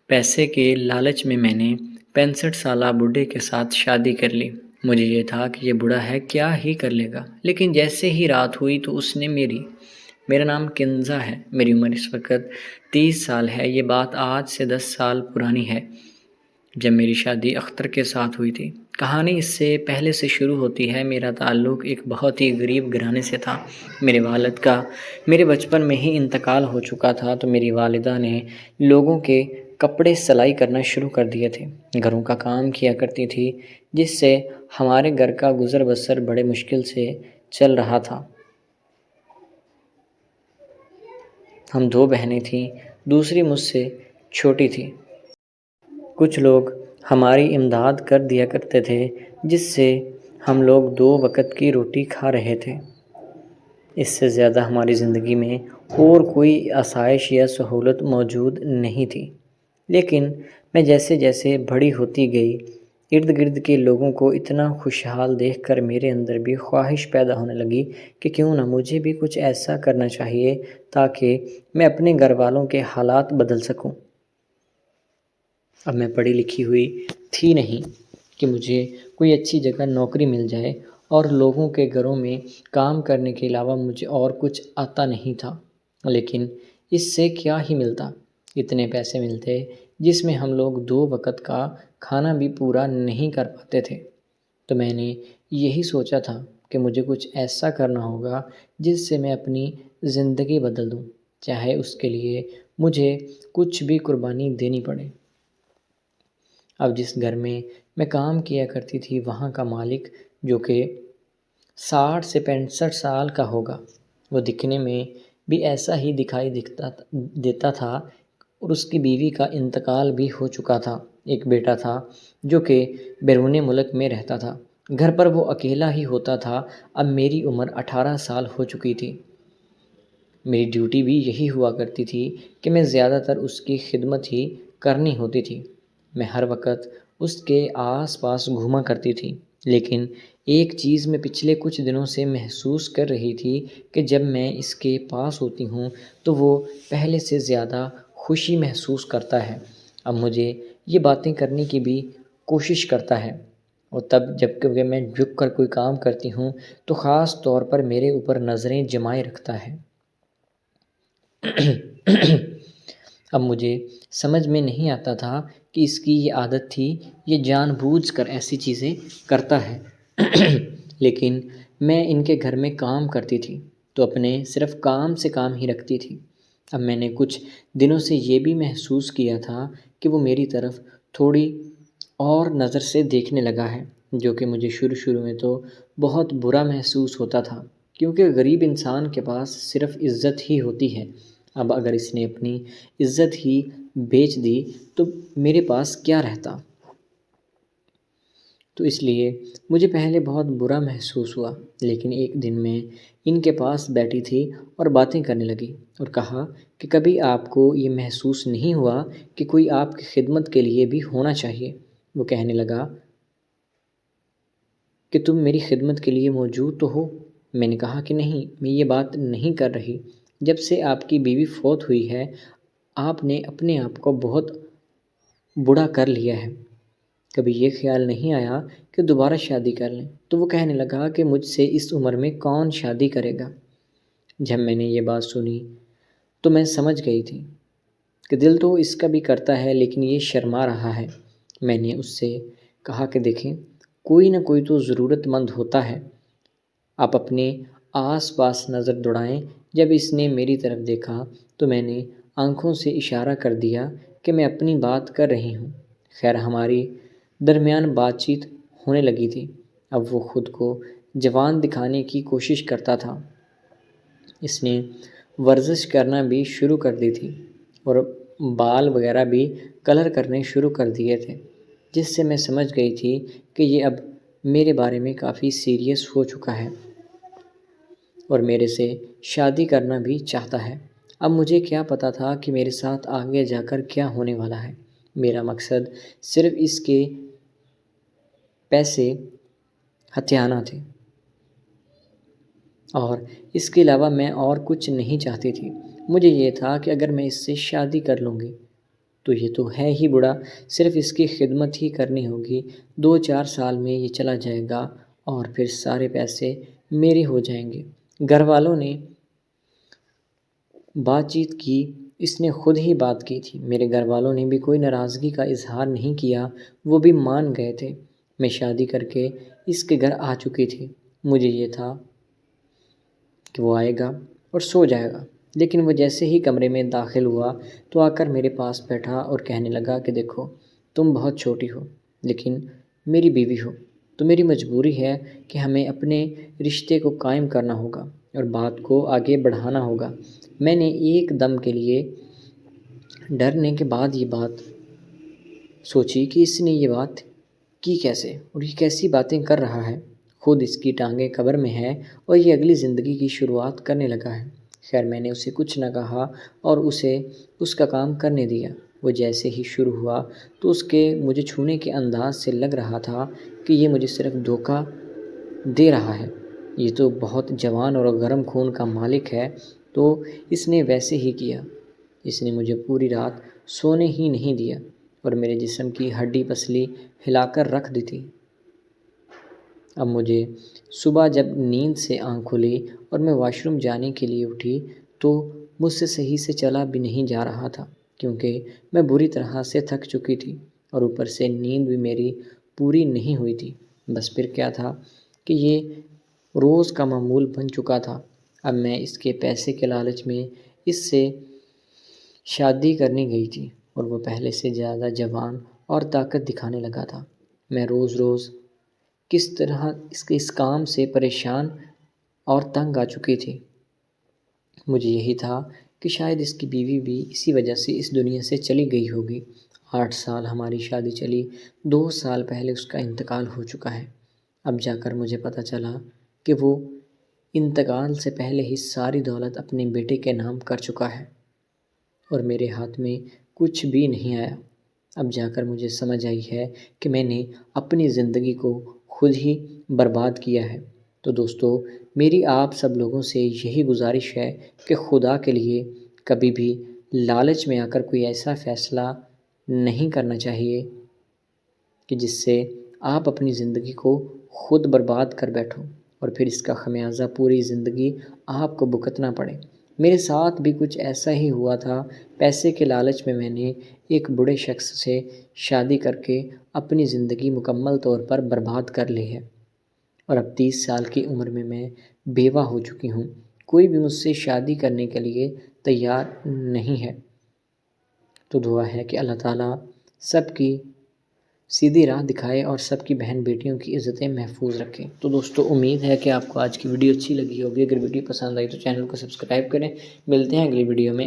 پیسے کے لالچ میں نے 65 سالہ بوڑھے کے ساتھ شادی کر لی۔ مجھے یہ تھا کہ یہ بوڑھا ہے کیا ہی کر لے گا، لیکن جیسے ہی رات ہوئی تو اس نے میرا نام کنزا ہے، میری عمر اس وقت 30 سال ہے۔ یہ بات آج سے 10 سال پرانی ہے، جب میری شادی اختر کے ساتھ ہوئی تھی۔ کہانی اس سے پہلے سے شروع ہوتی ہے۔ میرا تعلق ایک بہت ہی غریب گھرانے سے تھا۔ میرے والد کا میرے بچپن میں ہی انتقال ہو چکا تھا، تو میری والدہ نے لوگوں کے کپڑے سلائی کرنا شروع کر دیے تھے، گھروں کا کام کیا کرتی تھی، جس سے ہمارے گھر کا گزر بسر بڑے مشکل سے چل رہا تھا۔ ہم 2 بہنیں تھیں، دوسری مجھ سے چھوٹی تھی۔ کچھ لوگ ہماری امداد کر دیا کرتے تھے، جس سے ہم لوگ 2 وقت کی روٹی کھا رہے تھے۔ اس سے زیادہ ہماری زندگی میں اور کوئی آسائش یا سہولت موجود نہیں تھی۔ لیکن میں جیسے جیسے بڑی ہوتی گئی، ارد گرد کے لوگوں کو اتنا خوشحال دیکھ کر میرے اندر بھی خواہش پیدا ہونے لگی کہ کیوں نہ مجھے بھی کچھ ایسا کرنا چاہیے تاکہ میں اپنے گھر والوں کے حالات بدل سکوں۔ اب میں پڑھی لکھی ہوئی تھی نہیں کہ مجھے کوئی اچھی جگہ نوکری مل جائے، اور لوگوں کے گھروں میں کام کرنے کے علاوہ مجھے اور کچھ آتا نہیں تھا۔ لیکن اس سے کیا ہی ملتا، اتنے پیسے ملتے جس میں ہم لوگ 2 وقت کا کھانا بھی پورا نہیں کر پاتے تھے۔ تو میں نے یہی سوچا تھا کہ مجھے کچھ ایسا کرنا ہوگا جس سے میں اپنی زندگی بدل دوں، چاہے اس کے لیے مجھے کچھ بھی قربانی دینی پڑے۔ اب جس گھر میں کام کیا کرتی تھی، وہاں کا مالک، جو کہ 60 سے 65 سال کا ہوگا، وہ دکھنے میں بھی ایسا ہی دکھائی دیتا تھا، اور اس کی بیوی کا انتقال بھی ہو چکا تھا۔ ایک بیٹا تھا جو کہ بیرون ملک میں رہتا تھا۔ گھر پر وہ اکیلا ہی ہوتا تھا۔ اب میری عمر 18 سال ہو چکی تھی۔ میری ڈیوٹی بھی یہی ہوا کرتی تھی کہ میں زیادہ تر اس کی خدمت ہی کرنی ہوتی تھی۔ میں ہر وقت اس کے آس پاس گھوما کرتی تھی، لیکن ایک چیز میں پچھلے کچھ دنوں سے محسوس کر رہی تھی کہ جب میں اس کے پاس ہوتی ہوں تو وہ پہلے سے زیادہ خوشی محسوس کرتا ہے۔ اب مجھے یہ باتیں کرنے کی بھی کوشش کرتا ہے، اور تب جب کہ میں جھک کر کوئی کام کرتی ہوں تو خاص طور پر میرے اوپر نظریں جمائے رکھتا ہے۔ اب مجھے سمجھ میں نہیں آتا تھا کہ اس کی یہ عادت تھی، یہ جان بوجھ کر ایسی چیزیں کرتا ہے۔ لیکن میں ان کے گھر میں کام کرتی تھی تو اپنے صرف کام سے کام ہی رکھتی تھی۔ اب میں نے کچھ دنوں سے یہ بھی محسوس کیا تھا کہ وہ میری طرف تھوڑی اور نظر سے دیکھنے لگا ہے، جو کہ مجھے شروع میں تو بہت برا محسوس ہوتا تھا، کیونکہ غریب انسان کے پاس صرف عزت ہی ہوتی ہے۔ اب اگر اس نے اپنی عزت ہی بیچ دی تو میرے پاس کیا رہتا؟ تو اس لیے مجھے پہلے بہت برا محسوس ہوا، لیکن ایک دن میں ان کے پاس بیٹھی تھی اور باتیں کرنے لگی، اور کہا کہ کبھی آپ کو یہ محسوس نہیں ہوا کہ کوئی آپ کی خدمت کے لیے بھی ہونا چاہیے؟ وہ کہنے لگا کہ تم میری خدمت کے لیے موجود تو ہو۔ میں نے کہا کہ نہیں، میں یہ بات نہیں کر رہی۔ جب سے آپ کی بیوی فوت ہوئی ہے، آپ نے اپنے آپ کو بہت بوڑھا کر لیا ہے۔ کبھی یہ خیال نہیں آیا کہ دوبارہ شادی کر لیں؟ تو وہ کہنے لگا کہ مجھ سے اس عمر میں کون شادی کرے گا؟ جب میں نے یہ بات سنی تو میں سمجھ گئی تھی کہ دل تو اس کا بھی کرتا ہے، لیکن یہ شرما رہا ہے۔ میں نے اس سے کہا کہ دیکھیں، کوئی نہ کوئی تو ضرورت مند ہوتا ہے، آپ اپنے آس پاس نظر دوڑائیں۔ جب اس نے میری طرف دیکھا تو میں نے آنکھوں سے اشارہ کر دیا کہ میں اپنی بات کر رہی ہوں۔ خیر، ہماری درمیان بات چیت ہونے لگی تھی۔ اب وہ خود کو جوان دکھانے کی کوشش کرتا تھا۔ اس نے ورزش کرنا بھی شروع کر دی تھی، اور بال وغیرہ بھی کلر کرنے شروع کر دیے تھے، جس سے میں سمجھ گئی تھی کہ یہ اب میرے بارے میں کافی سیریس ہو چکا ہے اور میرے سے شادی کرنا بھی چاہتا ہے۔ اب مجھے کیا پتا تھا کہ میرے ساتھ آگے جا کر کیا ہونے والا ہے۔ میرا مقصد صرف اس کے پیسے ہتھیانا تھے، اور اس کے علاوہ میں اور کچھ نہیں چاہتی تھی۔ مجھے یہ تھا کہ اگر میں اس سے شادی کر لوں گی تو یہ تو ہے ہی بڑا، صرف اس کی خدمت ہی کرنی ہوگی، 2-4 سال میں یہ چلا جائے گا اور پھر سارے پیسے میرے ہو جائیں گے۔ گھر والوں نے بات چیت کی، اس نے خود ہی بات کی تھی، میرے گھر والوں نے بھی کوئی ناراضگی کا اظہار نہیں کیا، وہ بھی مان گئے تھے۔ میں شادی کر کے اس کے گھر آ چکی تھی، مجھے یہ تھا کہ وہ آئے گا اور سو جائے گا، لیکن وہ جیسے ہی کمرے میں داخل ہوا تو آ کر میرے پاس بیٹھا اور کہنے لگا کہ دیکھو تم بہت چھوٹی ہو لیکن میری بیوی ہو، تو میری مجبوری ہے کہ ہمیں اپنے رشتے کو قائم کرنا ہوگا اور بات کو آگے بڑھانا ہوگا۔ میں نے ایک دم کے لیے ڈرنے کے بعد یہ بات سوچی کہ اس نے یہ بات کی کیسے اور یہ کیسی باتیں کر رہا ہے، خود اس کی ٹانگیں قبر میں ہے اور یہ اگلی زندگی کی شروعات کرنے لگا ہے۔ خیر میں نے اسے کچھ نہ کہا اور اسے اس کا کام کرنے دیا۔ وہ جیسے ہی شروع ہوا تو اس کے مجھے چھونے کے انداز سے لگ رہا تھا کہ یہ مجھے صرف دھوکہ دے رہا ہے، یہ تو بہت جوان اور گرم خون کا مالک ہے۔ تو اس نے ویسے ہی کیا، اس نے مجھے پوری رات سونے ہی نہیں دیا اور میرے جسم کی ہڈی پسلی ہلا کر رکھ دی تھی۔ اب مجھے صبح جب نیند سے آنکھ کھلی اور میں واش روم جانے کے لیے اٹھی تو مجھ سے صحیح سے چلا بھی نہیں جا رہا تھا، کیونکہ میں بری طرح سے تھک چکی تھی اور اوپر سے نیند بھی میری پوری نہیں ہوئی تھی۔ بس پھر کیا تھا کہ یہ روز کا معمول بن چکا تھا۔ اب میں اس کے پیسے کے لالچ میں اس سے شادی کرنے گئی تھی اور وہ پہلے سے زیادہ جوان اور طاقت دکھانے لگا تھا۔ میں روز روز کس طرح اس کام سے پریشان اور تنگ آ چکی تھی۔ مجھے یہی تھا کہ شاید اس کی بیوی بھی اسی وجہ سے اس دنیا سے چلی گئی ہوگی۔ 8 سال ہماری شادی چلی، 2 سال پہلے اس کا انتقال ہو چکا ہے۔ اب جا کر مجھے پتہ چلا کہ وہ انتقال سے پہلے ہی ساری دولت اپنے بیٹے کے نام کر چکا ہے اور میرے ہاتھ میں کچھ بھی نہیں آیا۔ اب جا کر مجھے سمجھ آئی ہے کہ میں نے اپنی زندگی کو خود ہی برباد کیا ہے۔ تو دوستو میری آپ سب لوگوں سے یہی گزارش ہے کہ خدا کے لیے کبھی بھی لالچ میں آ کر کوئی ایسا فیصلہ نہیں کرنا چاہیے کہ جس سے آپ اپنی زندگی کو خود برباد کر بیٹھو اور پھر اس کا خمیازہ پوری زندگی آپ کو بھگتنا پڑے۔ میرے ساتھ بھی کچھ ایسا ہی ہوا تھا، پیسے کے لالچ میں نے ایک بڑے شخص سے شادی کر کے اپنی زندگی مکمل طور پر برباد کر لی ہے اور اب 30 سال کی عمر میں بیوہ ہو چکی ہوں۔ کوئی بھی مجھ سے شادی کرنے کے لیے تیار نہیں ہے۔ تو دعا ہے کہ اللہ تعالیٰ سب کی سیدھی راہ دکھائے اور سب کی بہن بیٹیوں کی عزتیں محفوظ رکھے۔ تو دوستو امید ہے کہ آپ کو آج کی ویڈیو اچھی لگی ہوگی۔ اگر ویڈیو پسند آئی تو چینل کو سبسکرائب کریں۔ ملتے ہیں اگلی ویڈیو میں۔